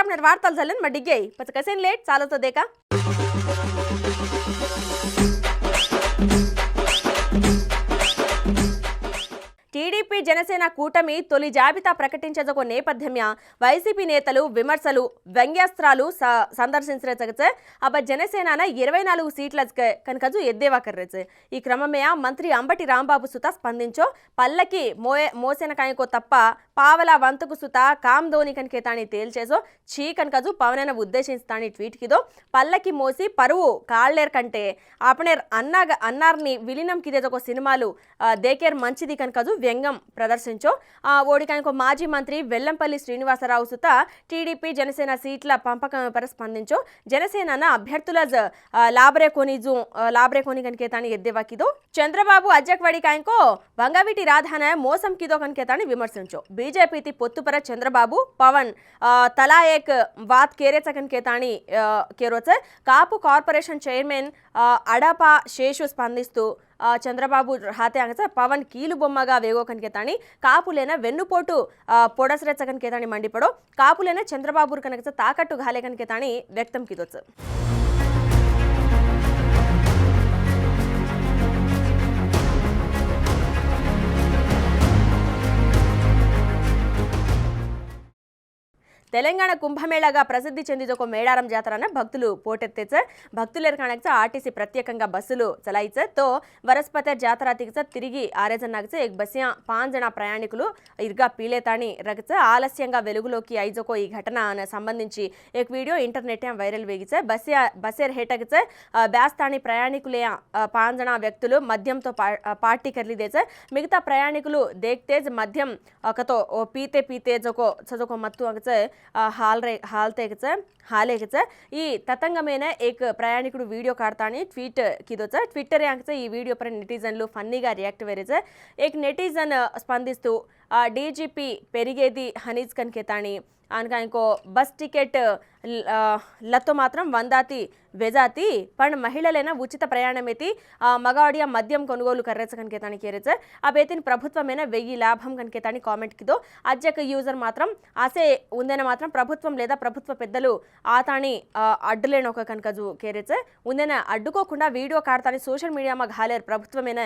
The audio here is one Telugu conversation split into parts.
आपने वार्ताल झालं मग डिगे पण कसे लेट चालत होते का టీడీపీ జనసేన కూటమి తొలి జాబితా ప్రకటించదొక నేపథ్యమ్య వైసీపీ నేతలు విమర్శలు వ్యంగ్యాస్త్రాలు సందర్శించిన జగచే అబ జనసేన 24 సీట్ల కనుకజు ఎద్దేవా కర్రెచే ఈ క్రమమే మంత్రి అంబటి రాంబాబు సుత స్పందించో పల్లకి మోసేన కాయకో తప్ప పావల వంతుకు సుత కామ్ ధోని కనికేతాని తేల్చేసో చీ కనుకజు పవనన ఉద్దేశిస్తాని ట్వీట్ కిదో పల్లకి మోసి పరువు కాళ్ళేర్ కంటే ఆపనేర్ అన్నార్ని విలీనం కిదేజొక సినిమాలు దేకేర్ మంచిది కనుకజు వ్యంగం ప్రదర్శించో ఓడికాయకు మాజీ మంత్రి వెల్లంపల్లి శ్రీనివాసరావు సుత టీడీపీ జనసేన సీట్ల పంపకం పర స్పందించో జనసేన అభ్యర్థుల లాబ్రేకోని కనికేతాని ఎద్దేవాకిదో చంద్రబాబు అధ్యక్షవడి కాయకో వంగవీటి రాధాన మోసం కిదో కనికేతాని విమర్శించో బీజేపీ పొత్తుపర చంద్రబాబు పవన్ తలా ఏక్ వాత్ కేరేచ కనికేతాని కేరోచ కాపు కార్పొరేషన్ చైర్మన్ అడపా శేషు స్పందిస్తూ చంద్రబాబు హాతే అంగ పవన్ కీలు బొమ్మగా వేగో కనికేతాని కాపులేన వెన్నుపోటు పొడసరెచ్చ కనికేతాని మండిపడో కాపులేన చంద్రబాబు కనుక తాకట్టు ఘాలే కనికేతాని వ్యక్తం కిదొచ్చు తెలంగాణ కుంభమేళాగా ప్రసిద్ధి చెందిదొక మేడారం జాతరన భక్తులు పోటెత్తేచ భక్తులేరు కానక ఆర్టీసీ ప్రత్యేకంగా బస్సులు చలాయిచ తో వరస్పతర్ జాతర తిగచ తిరిగి ఆరేజన్నాగచ एक बसिया 5 జన ప్రయాణికులు ఇర్గా పీలేతాని రగచ ఆలస్యంగా వెలుగులోకి ఐజోకో ఈ ఘటన సంబంధించి एक వీడియో ఇంటర్నెట్ వైరల్ వేగిచ బసేర్ హేటగచ బ్యాస్తాని ప్రయాణికులే 5 జన వ్యక్తులు మద్యంతో పార్టీ కర్లిదేచ మిగతా ప్రయాణికులు దేక్తేజ్ మద్యం ఒకతో పీతే జోకో సజోకో మత్తు అంగచ हालेगच ఈ తతంగమైన एक ప్రయాణికుడు వీడియో కాడతాని ట్వీట్ కిదొచ ట్విట్టర్ యాంగచ ఈ వీడియో పర నెటిజన్లు ఫన్నీగా రియాక్ట్ వేరేచ एक నెటిజన్ స్పందిస్తూ డీజీపీ పెరిగేది హనీజ్ కన్కేతాని అనగా ఇంకో బస్ టికెట్ లతో మాత్రం వందాతి వెజాతి पण మహిళలైన ఉచిత ప్రయాణమైతి మగవాడియ మద్యం కొనుగోలు కర్రెచ కనికేతాని కేరెచ అబేతిని ప్రభుత్వమైన 1000 లాభం కనికేతాని కామెంట్ కిదో అజ్జక యూజర్ మాత్రం ఆసే ఉందెన మాత్రం ప్రభుత్వం లేదా ప్రభుత్వ పెద్దలు ఆతాని అడ్డులేన ఒక కనకజు కేరెచ ఉందెన అడ్డుకోకుండా వీడియో కాడతాని సోషల్ మీడియా మా ఘాలేర్ ప్రభుత్వమైన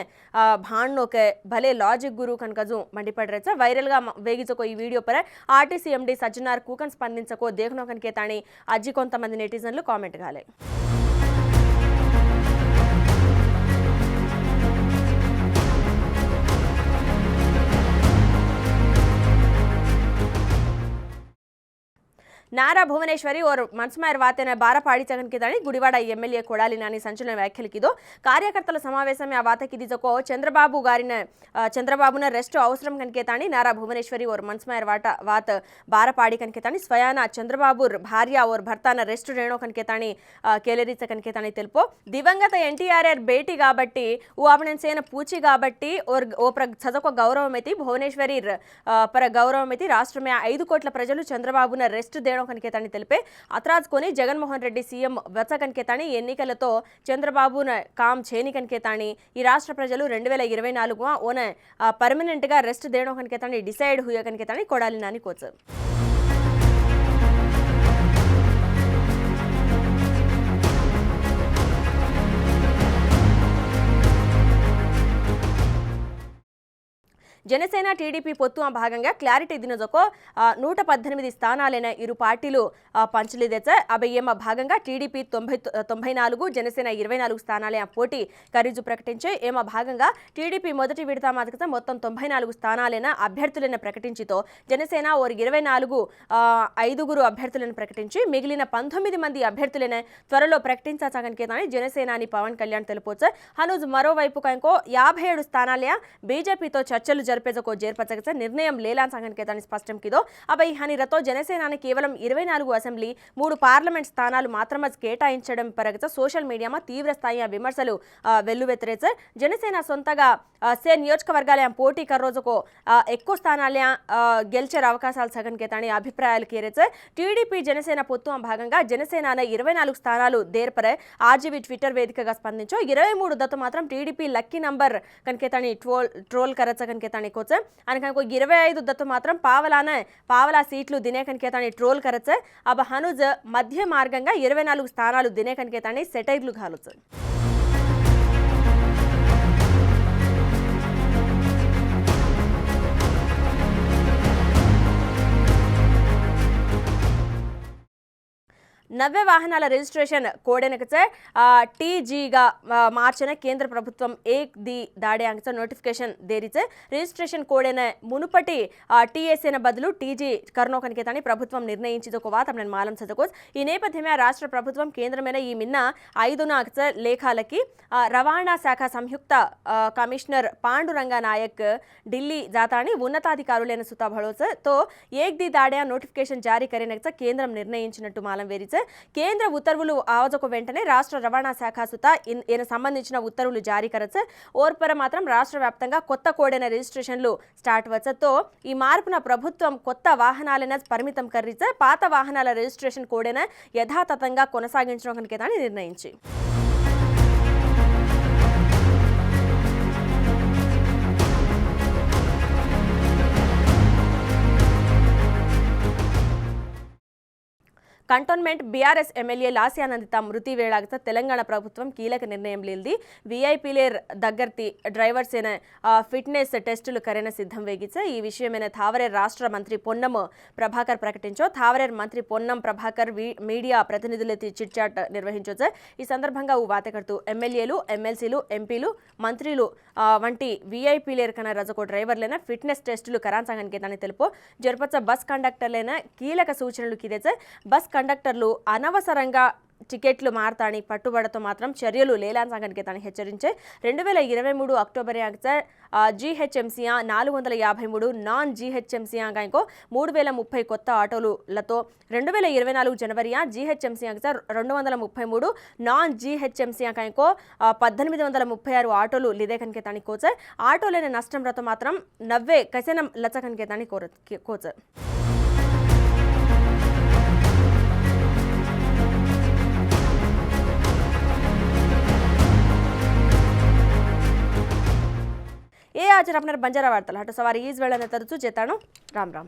భాణ్నోకే భలే లాజిక్ గురు కనకజు మండిపడరేచ వైరల్ గా వేగిచకో ఈ వీడియో పర ఆర్టీసీ ఎండి సజ్జనార్ కూకన్ స్పందించకో దేఖనో కనికేతాని అజ్జి కొంతమంది నెటిజన్లు కామెంట్ గాలే नारा भुवनेश्वरी और मनसमायर वातेन बारपाड़ी चगनकिदानी गुडिवाड़ एम्मेल्ये कोडाली नानी संचलन व्याख्यलकिदो कार्यकर्तल समावेशमे आ वातकिदिजको चंद्रबाबु गारिन चंद्रबाबुन रेस्ट अवसरम कनकेतानी नारा भुवनेश्वरी और मनसमायर वात बारपाड़ी कनकेतानी स्वयाना चंद्रबाबु भार्य और भर्तान रेस्ट रेणो कनकेतानी केलेरीच कनकेतानी तेलुपो दिवंगत एनटीआर बेटी गाबट्टी ओ आपने सेन पूची गाबट्टी और ओ सजको गौरवमेति भुवनेश्वरी पर गौरवमेति राष्ट्र में 5 कोट्ల ప్రజలు చంద్రబాబున రెస్ట్ కనికేతాని తెలిపే అత్రాజ్కొని జగన్మోహన్ రెడ్డి సీఎం వెచ్చ కనికేతాని ఎన్నికలతో చంద్రబాబును కామ్ చేని కనికేతాని ఈ రాష్ట్ర ప్రజలు 2024 ఓన పర్మనెంట్ గా రెస్ట్ దేణో కనికేతాని డిసైడ్ హుయ కనికేతాని కొడాలి నాని కోచ్ జనసేన టీడీపీ పొత్తు భాగంగా క్లారిటీ దినజొకో 118 స్థానాలైన ఇరు పార్టీలు పంచలేదెచ అబయ్యమ భాగంగా టీడీపీ 94 జనసేన 24 స్థానాలే పోటీ ఖరీజు ప్రకటించే ఏమ భాగంగా టీడీపీ మొదటి విడత మాదికత మొత్తం 94 స్థానాలైన అభ్యర్థులను ప్రకటించితో జనసేన ఓర్ 24 ఐదుగురు అభ్యర్థులను ప్రకటించి మిగిలిన 19 మంది అభ్యర్థులను త్వరలో ప్రకటించచాగనికేతాని జనసేనాని పవన్ కళ్యాణ్ తెలుపోచ హనుజ్ మరోవైపు కంకో 57 స్థానాలే బీజేపీతో చర్చలు జరిపేజకో జేర్పచగచ నిర్ణయం లేలాన్ సంగనికేతాని స్పష్టం కిదో అబై హనిరతో జనసేనాని కేవలం 24 అసెంబ్లీ 3 పార్లమెంట్ స్థానాలు మాత్రమే కేటాయించడం పరగచ సోషల్ మీడియామా తీవ్ర స్థాయి విమర్శలు వెల్లువెత్తరేచ జనసేన సొంతగా సే నియోజకవర్గాల పోటీ కర్రోజకో ఎక్కువ స్థానాల గెలిచే అవకాశాలు సగనికేతాని అభిప్రాయాలు కేరేచ టీడీపీ జనసేన పొత్తు భాగంగా జనసేన 24 స్థానాలు దేర్పరే ఆర్జీవీ ట్విట్టర్ వేదికగా స్పందించో 23 దత్తు మాత్రం టీడీపీ లక్కీ నంబర్ కనికేతాని ట్రోల్ కరచ కనికేతాని ऐकोच आणि को 25 दत्तो मात्रम पावला सीట్లు దినేకనికేతాని ట్రోల్ కరచ अब हनुज मध्य మార్గంగా 24 స్థానాలు దినేకనికేతాని సెటైర్లు घालुच नव्वे वाहनाల రిజిస్ట్రేషన్ కోడెనకచే టీజీగా మార్చిన కేంద్ర ప్రభుత్వం ఏక్ ది దాడే అంగచ నోటిఫికేషన్ దేరిచే రిజిస్ట్రేషన్ కోడెన మునుపటి టీఎస్ఎన బదులు టీజీ కర్నోకనికేతాని ప్రభుత్వం నిర్ణయించిదో ఒక వాత మనం మాలం చదకోస్ ఈ నేపథ్యమే రాష్ట్ర ప్రభుత్వం కేంద్రమైన ఈ మిన్న 5 నాగచ లేఖాలకి రవాణా శాఖ సంయుక్త కమిషనర్ పాండురంగ నాయక్ ఢిల్లీ జాతాని ఉన్నతాధికారులైన సుతా భళోస్ తో ఏక్ ది దాడే నోటిఫికేషన్ జారీ కరేనకచ కేంద్రం నిర్ణయించినట్టు మాలం వేరిచే కేంద్ర ఉత్తర్వులు ఆవజకు వెంటనే రాష్ట్ర రవాణా శాఖ సుత ఈయన సంబంధించిన ఉత్తర్వులు జారీ కరచ ఓర్పర మాత్రం రాష్ట్ర వ్యాప్తంగా కొత్త కోడైన రిజిస్ట్రేషన్లు స్టార్ట్ వచ్చతో ఈ మార్పున ప్రభుత్వం కొత్త వాహనాలను పరిమితం కర్రిచ పాత వాహనాల రిజిస్ట్రేషన్ కోడైన యథాతథంగా కొనసాగించడానికి నిర్ణయించి కంటోన్మెంట్ బీఆర్ఎస్ ఎమ్మెల్యే లాస్యానందిత మృతి వేళాగత తెలంగాణ ప్రభుత్వం కీలక నిర్ణయం లేల్ది వీఐపీలేర్ దగ్గర్తి డ్రైవర్స్ అయిన ఫిట్నెస్ టెస్టులు కరెన సిద్ధం వేగిచే ఈ విషయమైన థావరేర్ రాష్ట్ర మంత్రి పొన్నం ప్రభాకర్ ప్రకటించో థావరేర్ మంత్రి పొన్నం ప్రభాకర్ మీడియా ప్రతినిధులతో చిట్చాట్ నిర్వహించొచ్చే ఈ సందర్భంగా వాతకర్తూ ఎమ్మెల్యేలు ఎమ్మెల్సీలు ఎంపీలు మంత్రులు వంటి వీఐపీలేర్ కన రజకో డ్రైవర్లైన ఫిట్నెస్ టెస్టులు కరాంచానికి దాన్ని తెలుపు జరుపచ్చ బస్ కండక్టర్లైన కీలక సూచనలు కిదేచే బస్ కండక్టర్లు అనవసరంగా టికెట్లు మారతాని పట్టుబడతో మాత్రం చర్యలు లేలాంచానికి తాను హెచ్చరించే 2023 అక్టోబర్ జీహెచ్ఎంసీఆ 453 నాన్ జీహెచ్ఎంసీఆ ఇంకో 3030 కొత్త ఆటోలతో 2024 జనవరి జీహెచ్ఎంసీఆ 233 నాన్ జీహెచ్ఎంసీఆ ఇంకో 1836 ఆటోలు లిదేకనికి తాని కోచ ఆటోలైన నష్టం రతో మాత్రం 90 కసనం లచ్చకనికి తాని కోచ ए आज अपना बंजारा वार्ता हटो सवारी ईज वेला तरचू जेताणो राम राम।